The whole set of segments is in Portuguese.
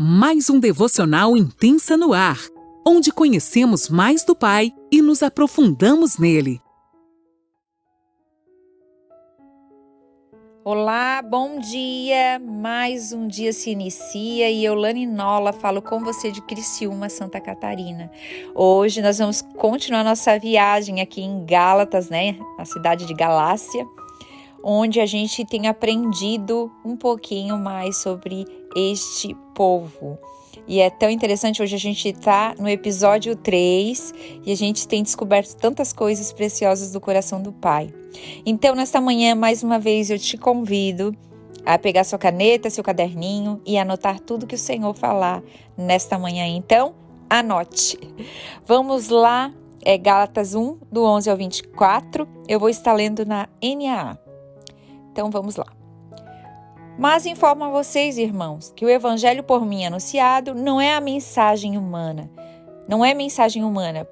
Mais um devocional Intensa no Ar, onde conhecemos mais do Pai e nos aprofundamos nele. Olá, bom dia! Mais um dia se inicia e eu, Lani Nola, falo com você de Criciúma, Santa Catarina. Hoje nós vamos continuar nossa viagem aqui em Gálatas, na cidade de Galácia, onde a gente tem aprendido um pouquinho mais sobre este povo. E é tão interessante, hoje a gente está no episódio 3 e a gente tem descoberto tantas coisas preciosas do coração do Pai. Então, nesta manhã, mais uma vez, eu te convido a pegar sua caneta, seu caderninho e anotar tudo que o Senhor falar nesta manhã. Então, anote. Vamos lá, Gálatas 1, do 11 ao 24. Eu vou estar lendo na NAA. Então, vamos lá. Mas informo a vocês, irmãos, que o evangelho por mim anunciado não é mensagem humana,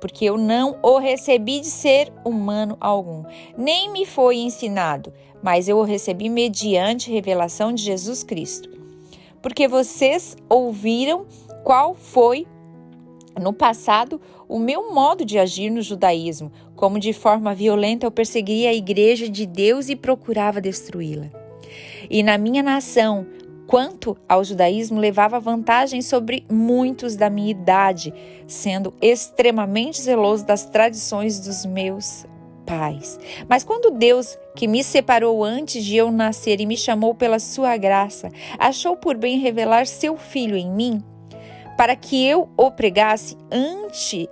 porque eu não o recebi de ser humano algum, nem me foi ensinado, mas eu o recebi mediante revelação de Jesus Cristo. Porque vocês ouviram qual foi, no passado, o meu modo de agir no judaísmo, como de forma violenta eu perseguia a igreja de Deus e procurava destruí-la. E na minha nação, quanto ao judaísmo, levava vantagem sobre muitos da minha idade, sendo extremamente zeloso das tradições dos meus pais. Mas quando Deus, que me separou antes de eu nascer e me chamou pela sua graça, achou por bem revelar seu Filho em mim, para que eu o pregasse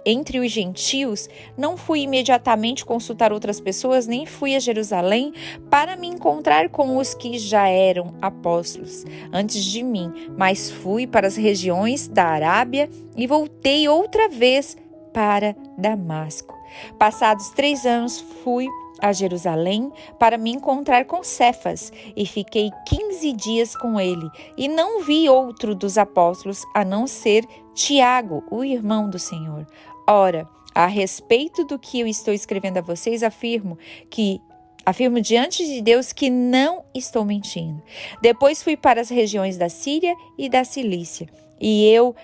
entre os gentios, não fui imediatamente consultar outras pessoas, nem fui a Jerusalém para me encontrar com os que já eram apóstolos antes de mim, mas fui para as regiões da Arábia e voltei outra vez para Damasco. Passados 3 anos, fui a Jerusalém para me encontrar com Cefas e fiquei 15 dias com ele e não vi outro dos apóstolos a não ser Tiago, o irmão do Senhor. Ora, a respeito do que eu estou escrevendo a vocês, afirmo diante de Deus que não estou mentindo. Depois fui para as regiões da Síria e da Cilícia. E eu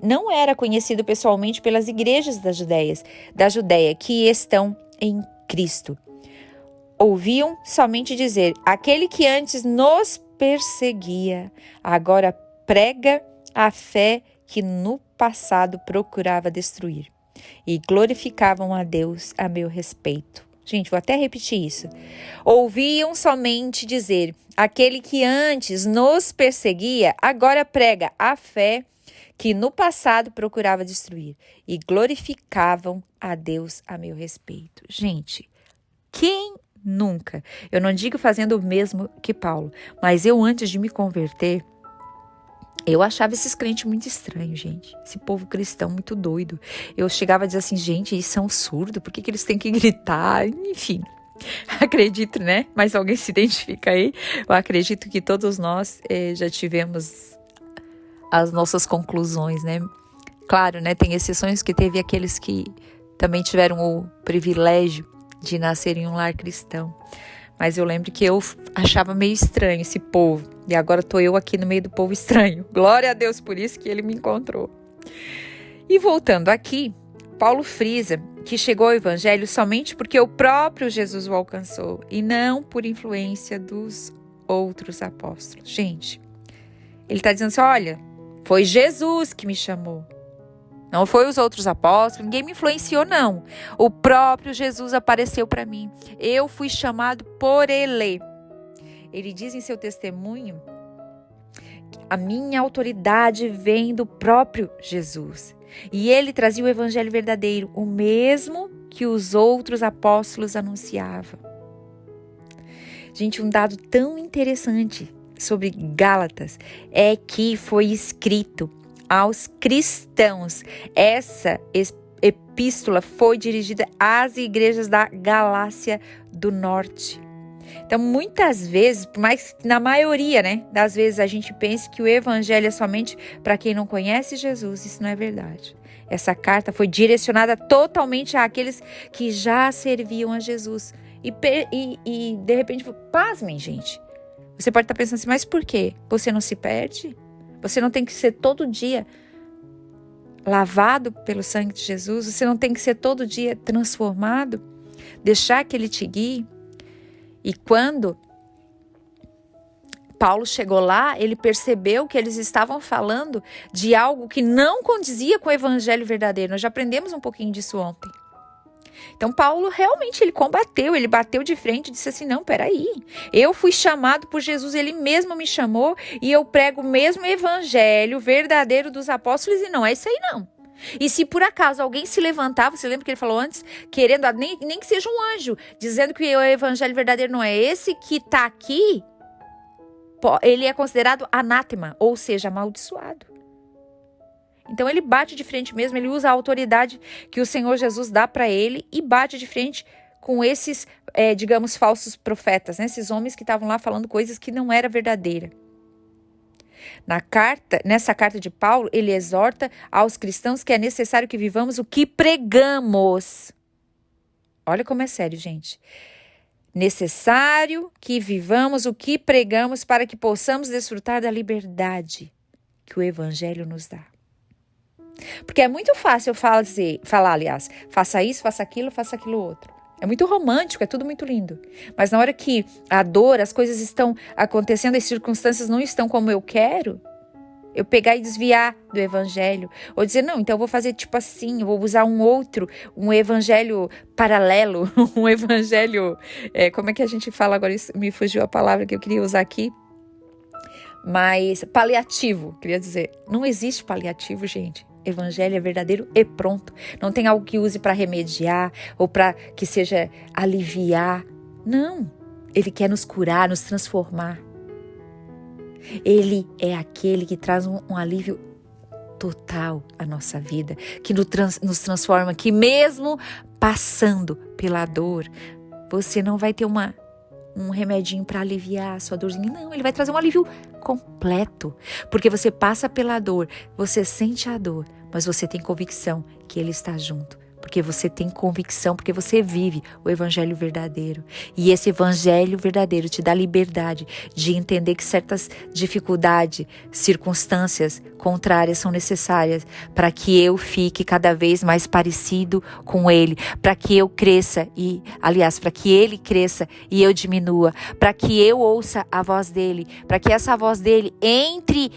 não era conhecido pessoalmente pelas igrejas da Judéia que estão em Cristo. Ouviam somente dizer: aquele que antes nos perseguia, agora prega a fé que no passado procurava destruir. E glorificavam a Deus a meu respeito. Gente, vou até repetir isso. Ouviam somente dizer: aquele que antes nos perseguia, agora prega a fé que no passado procurava destruir. E glorificavam a Deus a meu respeito. Gente, quem nunca? Eu não digo fazendo o mesmo que Paulo, mas eu antes de me converter, eu achava esses crentes muito estranhos, gente. Esse povo cristão muito doido. Eu chegava a dizer assim, gente, eles são surdos, por que eles têm que gritar? Enfim, acredito, né? Mas alguém se identifica aí? Eu acredito que todos nós já tivemos as nossas conclusões, né? Claro, né? Tem exceções que teve aqueles que também tiveram o privilégio de nascer em um lar cristão. Mas eu lembro que eu achava meio estranho esse povo. E agora estou eu aqui no meio do povo estranho. Glória a Deus por isso que ele me encontrou. E voltando aqui, Paulo frisa que chegou ao evangelho somente porque o próprio Jesus o alcançou e não por influência dos outros apóstolos. Gente, ele está dizendo assim, olha, foi Jesus que me chamou. Não foi os outros apóstolos, ninguém me influenciou, não. O próprio Jesus apareceu para mim. Eu fui chamado por ele. Ele diz em seu testemunho, a minha autoridade vem do próprio Jesus. E ele trazia o evangelho verdadeiro, o mesmo que os outros apóstolos anunciavam. Gente, um dado tão interessante sobre Gálatas é que foi escrito aos cristãos. Essa epístola foi dirigida às igrejas da Galácia do Norte. Então, muitas vezes, por mais que na maioria, das vezes a gente pense que o evangelho é somente para quem não conhece Jesus, isso não é verdade. Essa carta foi direcionada totalmente àqueles que já serviam a Jesus. E de repente, pasmem, gente. Você pode estar pensando assim, mas por quê? Você não se perde? Você não tem que ser todo dia lavado pelo sangue de Jesus. Você não tem que ser todo dia transformado. Deixar que Ele te guie. E quando Paulo chegou lá, ele percebeu que eles estavam falando de algo que não condizia com o evangelho verdadeiro. Nós já aprendemos um pouquinho disso ontem. Então Paulo realmente ele combateu, ele bateu de frente e disse assim, não, peraí, eu fui chamado por Jesus, Ele mesmo me chamou e eu prego o mesmo evangelho verdadeiro dos apóstolos e não é isso aí não. E se por acaso alguém se levantar, você lembra que ele falou antes, querendo, nem que seja um anjo, dizendo que o evangelho verdadeiro não é esse que está aqui, ele é considerado anátema, ou seja, amaldiçoado. Então ele bate de frente mesmo, ele usa a autoridade que o Senhor Jesus dá para ele e bate de frente com esses, digamos, falsos profetas, né? Esses homens que estavam lá falando coisas que não era verdadeira. Nessa carta de Paulo, ele exorta aos cristãos que é necessário que vivamos o que pregamos. Olha como é sério, gente. Necessário que vivamos o que pregamos para que possamos desfrutar da liberdade que o evangelho nos dá. Porque é muito fácil falar, aliás, faça isso, faça aquilo outro. É muito romântico, é tudo muito lindo. Mas na hora que a dor, as coisas estão acontecendo, as circunstâncias não estão como eu quero, eu pegar e desviar do evangelho. Ou dizer, não, então eu vou fazer tipo assim, eu vou usar um evangelho paralelo, um evangelho, como é que a gente fala agora? Isso me fugiu a palavra que eu queria usar aqui. Mas paliativo, queria dizer. Não existe paliativo, gente. Evangelho é verdadeiro e pronto. Não tem algo que use para remediar ou para que seja aliviar. Não. Ele quer nos curar, nos transformar. Ele é aquele que traz um alívio total à nossa vida, que nos transforma, que mesmo passando pela dor, você não vai ter um remedinho para aliviar a sua dorzinha. Não, ele vai trazer um alívio completo. Porque você passa pela dor, você sente a dor, mas você tem convicção que Ele está junto. Porque você tem convicção, porque você vive o evangelho verdadeiro. E esse evangelho verdadeiro te dá liberdade de entender que certas dificuldades, circunstâncias contrárias são necessárias para que eu fique cada vez mais parecido com Ele, para que eu cresça para que Ele cresça e eu diminua, para que eu ouça a voz dEle, para que essa voz dEle entre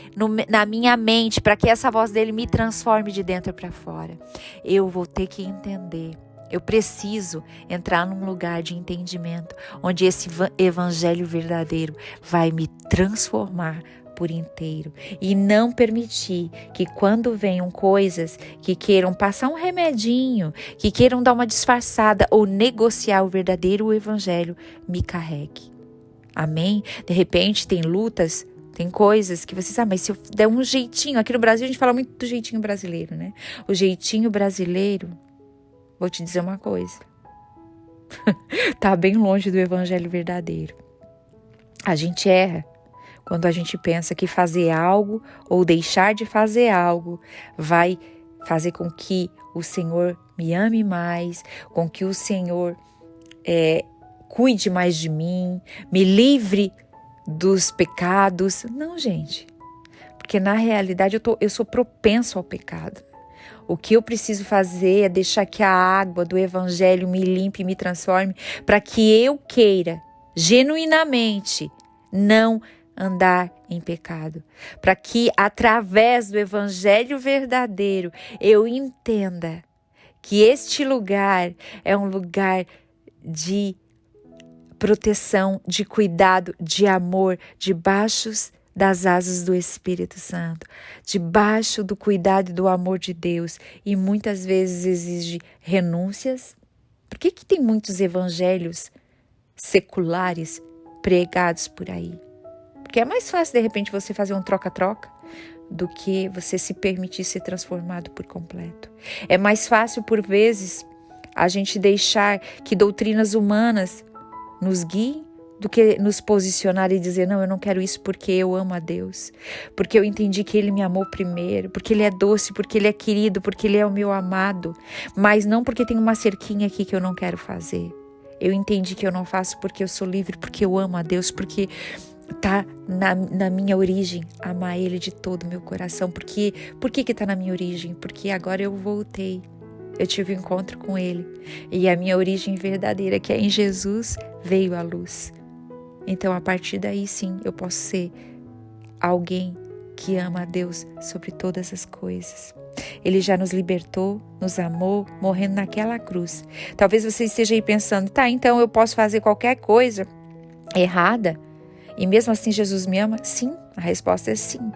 na minha mente, para que essa voz dEle me transforme de dentro para fora. Eu vou ter que entender. Eu preciso entrar num lugar de entendimento, onde esse evangelho verdadeiro vai me transformar por inteiro. E não permitir que quando venham coisas que queiram passar um remedinho, que queiram dar uma disfarçada ou negociar o verdadeiro evangelho, me carregue. Amém? De repente tem lutas, tem coisas que você sabe, mas se eu der um jeitinho, aqui no Brasil a gente fala muito do jeitinho brasileiro, né? O jeitinho brasileiro, vou te dizer uma coisa, tá bem longe do evangelho verdadeiro. A gente erra quando a gente pensa que fazer algo ou deixar de fazer algo vai fazer com que o Senhor me ame mais, com que o Senhor cuide mais de mim, me livre dos pecados. Não, gente. Porque na realidade eu sou propenso ao pecado. O que eu preciso fazer é deixar que a água do evangelho me limpe e me transforme para que eu queira genuinamente não andar em pecado. Para que através do evangelho verdadeiro eu entenda que este lugar é um lugar de proteção, de cuidado, de amor, debaixo das asas do Espírito Santo, debaixo do cuidado e do amor de Deus, e muitas vezes exige renúncias. Por que tem muitos evangelhos seculares pregados por aí? Porque é mais fácil de repente você fazer um troca-troca do que você se permitir ser transformado por completo. É mais fácil por vezes a gente deixar que doutrinas humanas nos guiem do que nos posicionar e dizer, não, eu não quero isso porque eu amo a Deus, porque eu entendi que Ele me amou primeiro, porque Ele é doce, porque Ele é querido, porque Ele é o meu amado, mas não porque tem uma cerquinha aqui que eu não quero fazer. Eu entendi que eu não faço porque eu sou livre, porque eu amo a Deus, porque Tá na minha origem, amar Ele de todo o meu coração. Por que tá na minha origem? Porque agora eu voltei, eu tive um encontro com Ele. E a minha origem verdadeira, que é em Jesus, veio à luz. Então, a partir daí, sim, eu posso ser alguém que ama a Deus sobre todas as coisas. Ele já nos libertou, nos amou, morrendo naquela cruz. Talvez você esteja aí pensando, tá, então eu posso fazer qualquer coisa errada e mesmo assim Jesus me ama? Sim, a resposta é sim.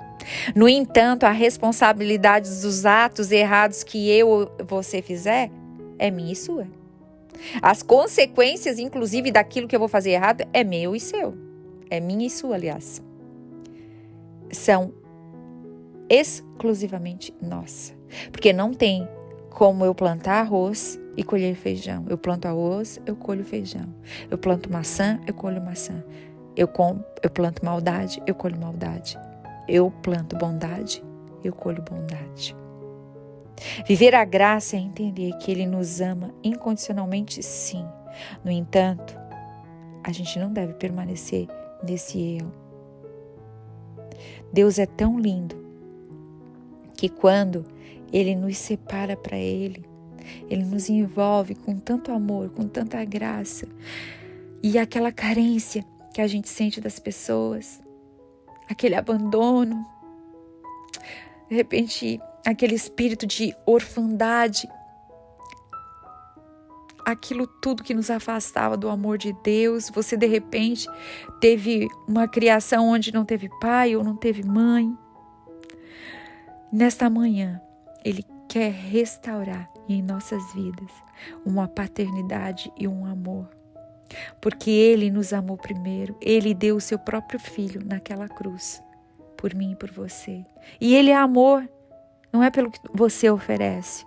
No entanto, a responsabilidade dos atos errados que eu ou você fizer é minha e sua. As consequências, inclusive, daquilo que eu vou fazer errado é meu e seu. É minha e sua, aliás. São exclusivamente nossa. Porque não tem como eu plantar arroz e colher feijão. Eu planto arroz, eu colho feijão. Eu planto maçã, eu colho maçã. Eu planto maldade, eu colho maldade. Eu planto bondade, eu colho bondade. Viver a graça é entender que Ele nos ama incondicionalmente, sim. No entanto, a gente não deve permanecer nesse erro. Deus é tão lindo que quando Ele nos separa para Ele nos envolve com tanto amor, com tanta graça. E aquela carência que a gente sente das pessoas, aquele abandono, de repente aquele espírito de orfandade, aquilo tudo que nos afastava do amor de Deus. Você de repente teve uma criação onde não teve pai ou não teve mãe. Nesta manhã, Ele quer restaurar em nossas vidas uma paternidade e um amor. Porque Ele nos amou primeiro. Ele deu o seu próprio Filho naquela cruz, por mim e por você. E Ele é amor. Não é pelo que você oferece.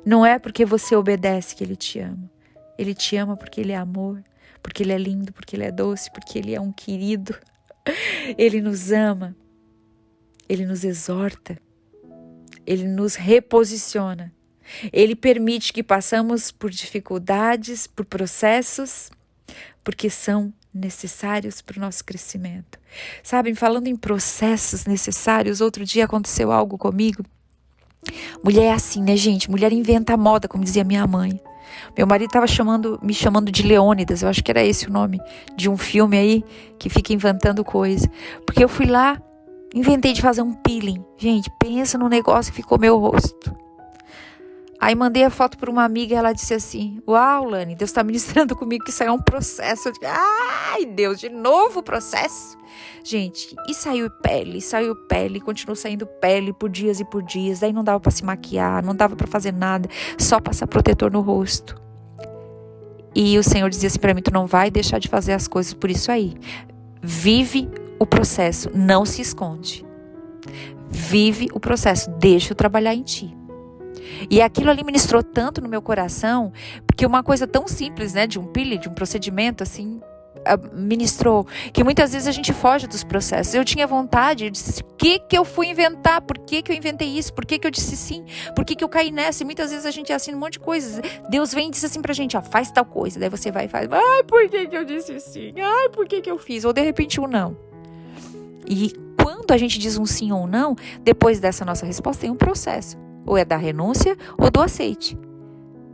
Não é porque você obedece que Ele te ama. Ele te ama porque Ele é amor, porque Ele é lindo, porque Ele é doce, porque Ele é um querido. Ele nos ama. Ele nos exorta. Ele nos reposiciona. Ele permite que passamos por dificuldades, por processos, porque são necessários para o nosso crescimento. Sabem, falando em processos necessários, outro dia aconteceu algo comigo. Mulher é assim, né, gente? Mulher inventa moda, como dizia minha mãe. Meu marido estava me chamando de Leônidas, eu acho que era esse o nome de um filme aí que fica inventando coisa. Porque eu fui lá, inventei de fazer um peeling. Gente, pensa no negócio que ficou meu rosto. Aí mandei a foto para uma amiga e ela disse assim: uau, Lani, Deus está ministrando comigo que isso aí é um processo. Eu disse, ai, Deus, de novo processo? Gente, e saiu pele, continuou saindo pele por dias e por dias. Daí não dava para se maquiar, não dava para fazer nada, só passar protetor no rosto. E o Senhor dizia assim para mim: tu não vai deixar de fazer as coisas por isso aí. Vive o processo, não se esconde. Vive o processo, deixa eu trabalhar em ti. E aquilo ali ministrou tanto no meu coração, porque uma coisa tão simples, né, de um peeling, de um procedimento assim, ministrou, que muitas vezes a gente foge dos processos. Eu tinha vontade, eu disse, o que eu fui inventar? Por que eu inventei isso? Por que eu disse sim? Por que eu caí nessa? E muitas vezes a gente é assim, um monte de coisas. Deus vem e diz assim pra gente, ó, faz tal coisa. Daí você vai e faz, ai, por que eu disse sim? Ai, por que eu fiz? Ou de repente um não. E quando a gente diz um sim ou um não, depois dessa nossa resposta tem um processo. Ou é da renúncia ou do aceite.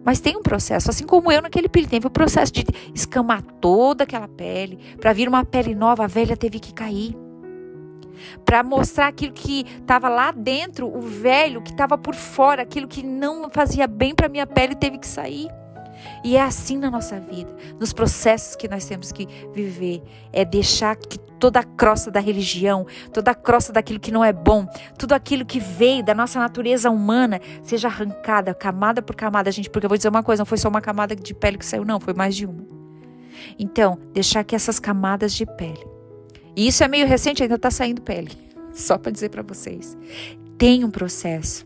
Mas tem um processo, assim como eu naquele período. Teve o processo de escamar toda aquela pele. Para vir uma pele nova, a velha teve que cair. Para mostrar aquilo que estava lá dentro, o velho que estava por fora, aquilo que não fazia bem para a minha pele teve que sair. E é assim na nossa vida, nos processos que nós temos que viver. É deixar que toda a crosta da religião, toda a crosta daquilo que não é bom, tudo aquilo que veio da nossa natureza humana, seja arrancada, camada por camada, gente. Porque eu vou dizer uma coisa, não foi só uma camada de pele que saiu, não, foi mais de uma. Então, deixar que essas camadas de pele, e isso é meio recente, ainda está saindo pele, só para dizer para vocês, tem um processo.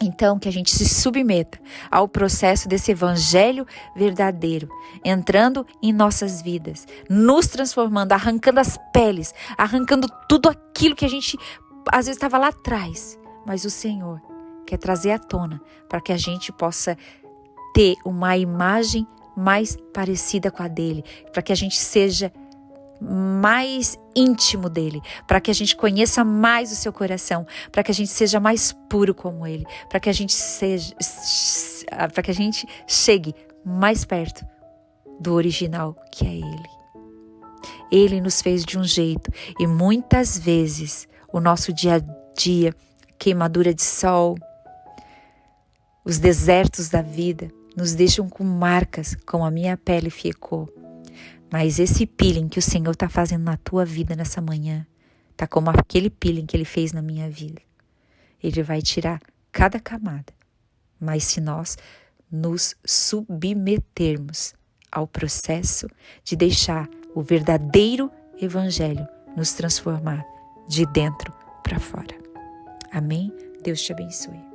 Então, que a gente se submeta ao processo desse evangelho verdadeiro, entrando em nossas vidas, nos transformando, arrancando as peles, arrancando tudo aquilo que a gente, às vezes, estava lá atrás. Mas o Senhor quer trazer à tona para que a gente possa ter uma imagem mais parecida com a dele, para que a gente seja mais íntimo dele, para que a gente conheça mais o seu coração, para que a gente seja mais puro como ele, para que a gente chegue mais perto do original, que é ele. Ele nos fez de um jeito e muitas vezes o nosso dia a dia, queimadura de sol, os desertos da vida nos deixam com marcas, como a minha pele ficou. Mas esse peeling que o Senhor está fazendo na tua vida nessa manhã, tá como aquele peeling que Ele fez na minha vida. Ele vai tirar cada camada. Mas se nós nos submetermos ao processo de deixar o verdadeiro Evangelho nos transformar de dentro para fora. Amém? Deus te abençoe.